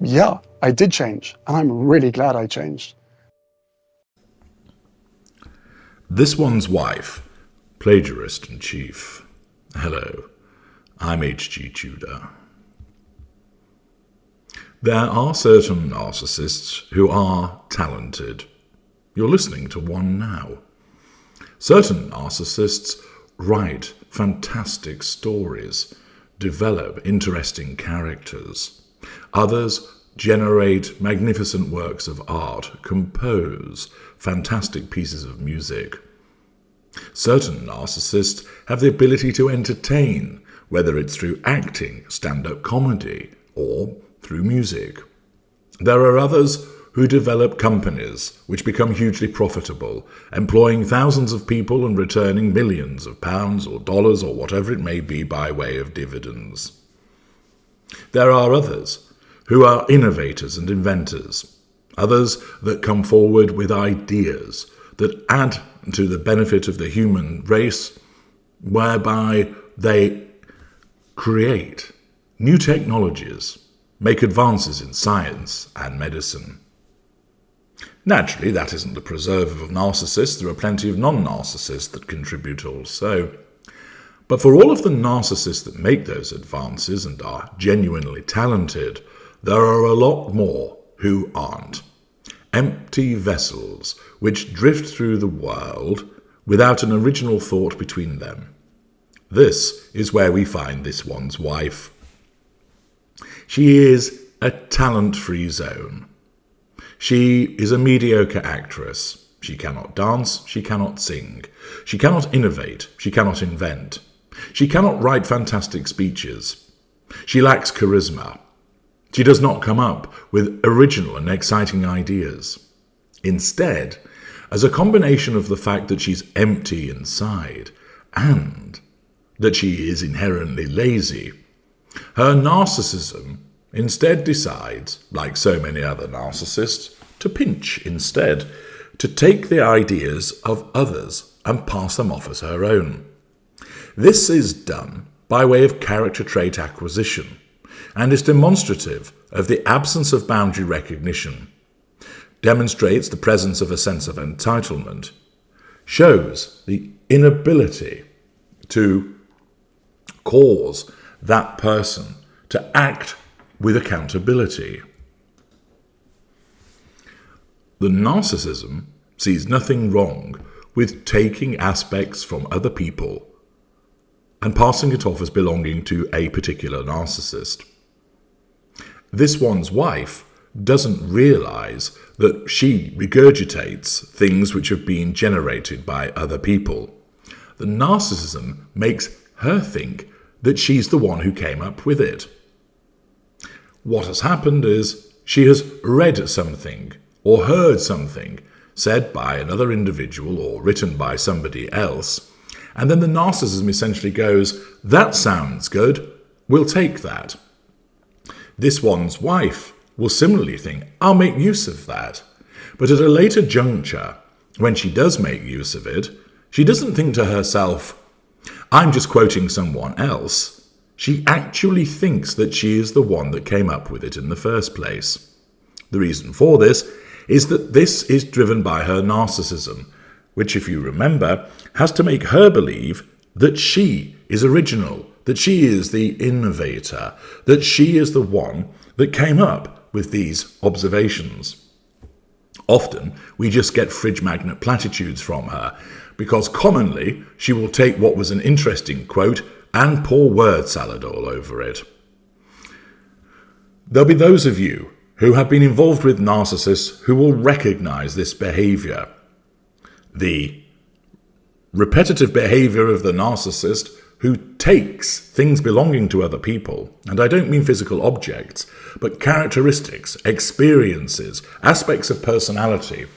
Yeah, I did change, and I'm really glad I changed. This one's wife, plagiarist in chief. Hello, I'm H.G. Tudor. There are certain narcissists who are talented. You're listening to one now. Certain narcissists write fantastic stories, develop interesting characters. Others generate magnificent works of art, compose fantastic pieces of music. Certain narcissists have the ability to entertain, whether it's through acting, stand-up comedy, or through music. There are others who develop companies which become hugely profitable, employing thousands of people and returning millions of pounds or dollars or whatever it may be by way of dividends. There are others who are innovators and inventors, others that come forward with ideas that add to the benefit of the human race, whereby they create new technologies, make advances in science and medicine. Naturally, that isn't the preserve of narcissists. There are plenty of non-narcissists that contribute also. But for all of the narcissists that make those advances and are genuinely talented, there are a lot more who aren't. Empty vessels which drift through the world without an original thought between them. This is where we find this one's wife. She is a talent-free zone. She is a mediocre actress. She cannot dance, she cannot sing. She cannot innovate, she cannot invent. She cannot write fantastic speeches. She lacks charisma. She does not come up with original and exciting ideas. Instead, as a combination of the fact that she's empty inside and that she is inherently lazy, her narcissism instead decides, like so many other narcissists, to pinch instead, to take the ideas of others and pass them off as her own. This is done by way of character trait acquisition and is demonstrative of the absence of boundary recognition, demonstrates the presence of a sense of entitlement, shows the inability to cause that person to act with accountability. The narcissism sees nothing wrong with taking aspects from other people and passing it off as belonging to a particular narcissist. This one's wife doesn't realize that she regurgitates things which have been generated by other people. The narcissism makes her think that she's the one who came up with it. What has happened is she has read something or heard something said by another individual or written by somebody else, and then the narcissism essentially goes, that sounds good, we'll take that. This one's wife will similarly think, I'll make use of that. But at a later juncture, when she does make use of it, she doesn't think to herself, I'm just quoting someone else. She actually thinks that she is the one that came up with it in the first place. The reason for this is that this is driven by her narcissism, which, if you remember, has to make her believe that she is original, that she is the innovator, that she is the one that came up with these observations. Often, we just get fridge magnet platitudes from her, because commonly she will take what was an interesting quote and pour word salad all over it. There'll be those of you who have been involved with narcissists who will recognize this behavior. The repetitive behavior of the narcissist who takes things belonging to other people, and I don't mean physical objects, but characteristics, experiences, aspects of personality,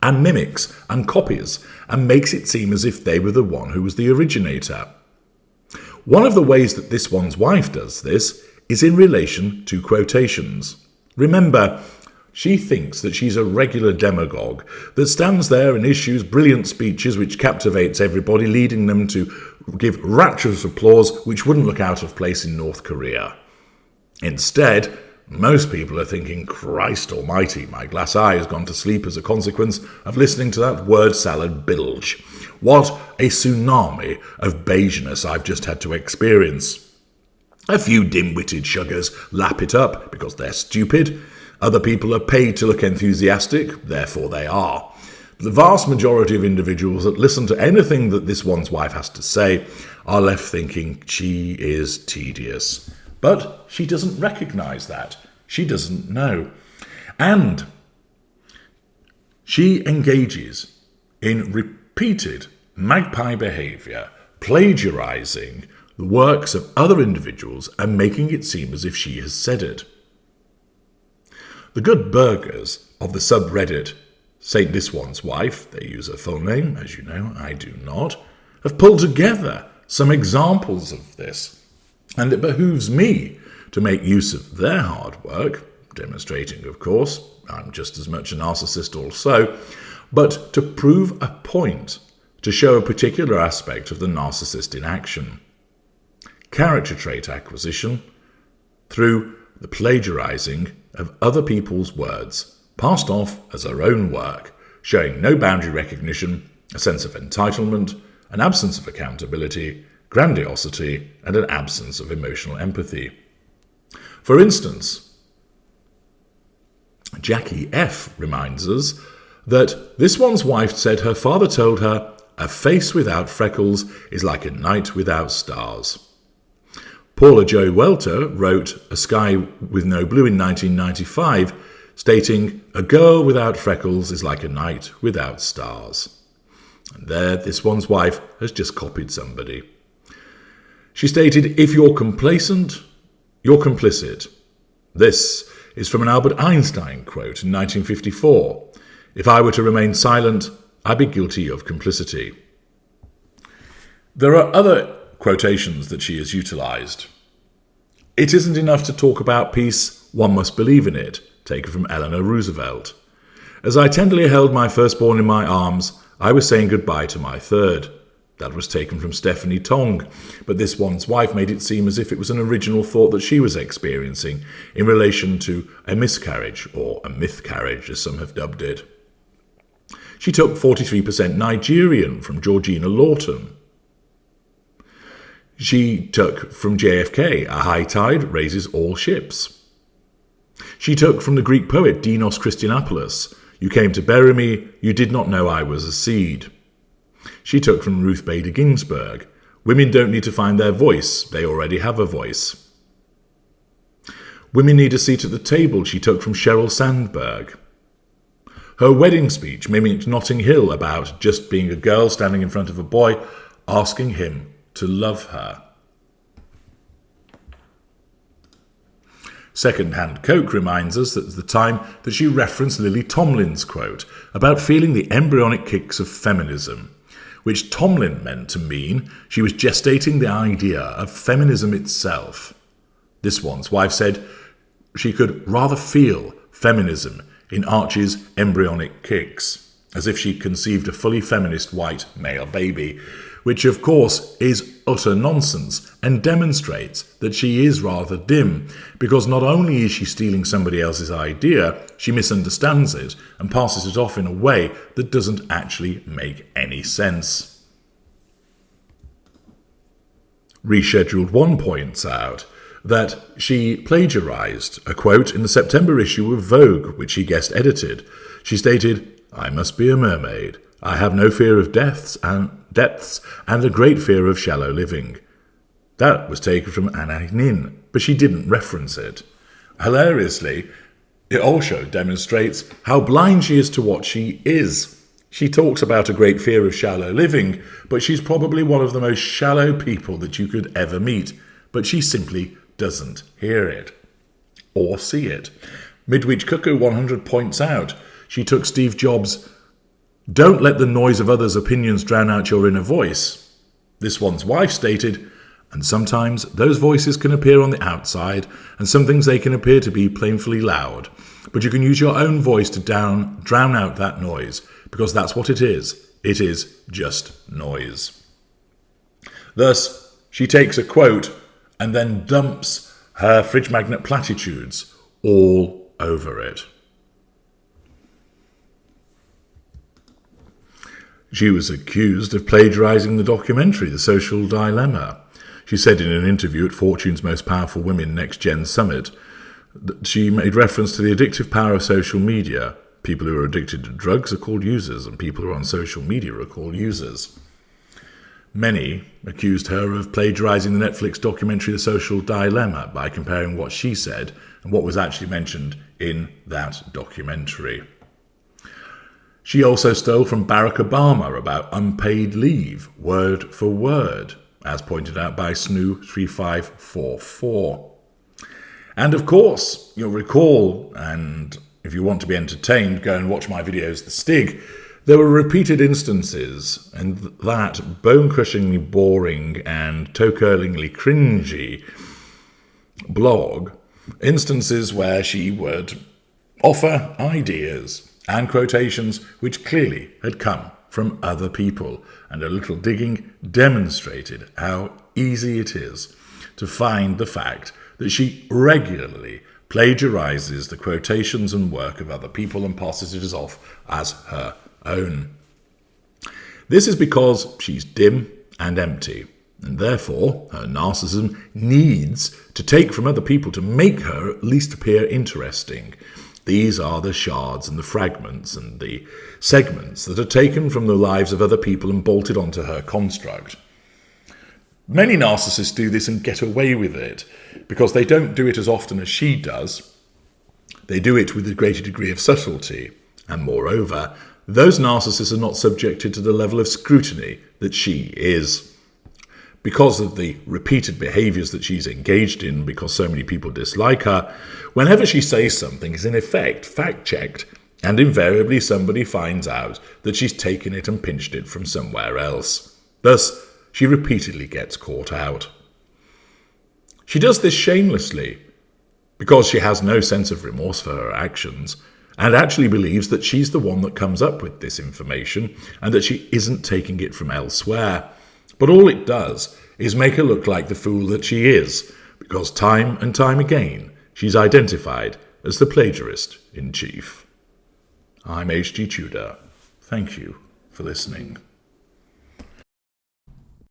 and mimics and copies, and makes it seem as if they were the one who was the originator. One of the ways that this one's wife does this is in relation to quotations. Remember, she thinks that she's a regular demagogue that stands there and issues brilliant speeches which captivates everybody, leading them to give rapturous applause which wouldn't look out of place in North Korea. Instead, Most people are thinking, Christ almighty, my glass eye has gone to sleep as a consequence of listening to that word salad bilge. What a tsunami of beigeness I've just had to experience. A few dim-witted sugars lap it up because they're stupid. Other people are paid to look enthusiastic, therefore they are. The vast majority of individuals that listen to anything that this one's wife has to say are left thinking she is tedious. But she doesn't recognise that. She doesn't know. And she engages in repeated magpie behaviour, plagiarising the works of other individuals and making it seem as if she has said it. The good burghers of the subreddit Saint This One's Wife, they use her full name, as you know, I do not, have pulled together some examples of this. And it behooves me to make use of their hard work, demonstrating, of course, I'm just as much a narcissist also, but to prove a point, to show a particular aspect of the narcissist in action. Character trait acquisition through the plagiarizing of other people's words, passed off as her own work, showing no boundary recognition, a sense of entitlement, an absence of accountability, grandiosity, and an absence of emotional empathy. For instance, Jackie F. reminds us that this one's wife said her father told her, "A face without freckles is like a night without stars." Paula Jo Welter wrote A Sky with No Blue in 1995, stating, "A girl without freckles is like a night without stars." And there, this one's wife has just copied somebody. She stated, "If you're complacent, you're complicit." This is from an Albert Einstein quote in 1954. "If I were to remain silent, I'd be guilty of complicity." There are other quotations that she has utilised. "It isn't enough to talk about peace, one must believe in it," taken from Eleanor Roosevelt. "As I tenderly held my firstborn in my arms, I was saying goodbye to my third." That was taken from Stephanie Tong, but this one's wife made it seem as if it was an original thought that she was experiencing in relation to a miscarriage, or a mythcarriage as some have dubbed it. She took 43% Nigerian from Georgina Lawton. She took from JFK, "A high tide raises all ships." She took from the Greek poet Dinos Christianopoulos, "You came to bury me, you did not know I was a seed." She took from Ruth Bader Ginsburg, "Women don't need to find their voice, they already have a voice." "Women need a seat at the table," she took from Sheryl Sandberg. Her wedding speech mimicked Notting Hill about just being a girl standing in front of a boy, asking him to love her. Second-hand Coke reminds us that at the time that she referenced Lily Tomlin's quote about feeling the embryonic kicks of feminism, which Tomlin meant to mean she was gestating the idea of feminism itself. This one's wife said she could rather feel feminism in Archie's embryonic kicks, as if she conceived a fully feminist white male baby, which of course is utter nonsense and demonstrates that she is rather dim, because not only is she stealing somebody else's idea, she misunderstands it and passes it off in a way that doesn't actually make any sense. Rescheduled One points out that she plagiarised a quote in the September issue of Vogue, which she guest edited. She stated, "I must be a mermaid. I have no fear of depths and a great fear of shallow living." That was taken from Anna Nin, but she didn't reference it. Hilariously, it also demonstrates how blind she is to what she is. She talks about a great fear of shallow living, but she's probably one of the most shallow people that you could ever meet, but she simply doesn't hear it or see it. Midwich Cuckoo 100 points out she took Steve Jobs' "Don't let the noise of others' opinions drown out your inner voice." This one's wife stated, "And sometimes those voices can appear on the outside, and some things they can appear to be painfully loud. But you can use your own voice to drown out that noise, because that's what it is. It is just noise." Thus, she takes a quote and then dumps her fridge magnet platitudes all over it. She was accused of plagiarising the documentary The Social Dilemma. She said in an interview at Fortune's Most Powerful Women Next Gen Summit that she made reference to the addictive power of social media. People who are addicted to drugs are called users, and people who are on social media are called users. Many accused her of plagiarising the Netflix documentary The Social Dilemma by comparing what she said and what was actually mentioned in that documentary. She also stole from Barack Obama about unpaid leave, word for word, as pointed out by Snoo3544. And of course, you'll recall, and if you want to be entertained, go and watch my videos, The Stig, there were repeated instances, and that bone-crushingly boring and toe-curlingly cringy blog, instances where she would offer ideas and quotations which clearly had come from other people, and a little digging demonstrated how easy it is to find the fact that she regularly plagiarises the quotations and work of other people and passes it off as her own. This is because she's dim and empty, and therefore her narcissism needs to take from other people to make her at least appear interesting. These are the shards and the fragments and the segments that are taken from the lives of other people and bolted onto her construct. Many narcissists do this and get away with it because they don't do it as often as she does. They do it with a greater degree of subtlety, and moreover, those narcissists are not subjected to the level of scrutiny that she is. Because of the repeated behaviours that she's engaged in, because so many people dislike her, whenever she says something is in effect fact-checked, and invariably somebody finds out that she's taken it and pinched it from somewhere else. Thus, she repeatedly gets caught out. She does this shamelessly, because she has no sense of remorse for her actions, and actually believes that she's the one that comes up with this information, and that she isn't taking it from elsewhere. But all it does is make her look like the fool that she is, because time and time again she's identified as the plagiarist in chief. I'm H.G. Tudor. Thank you for listening.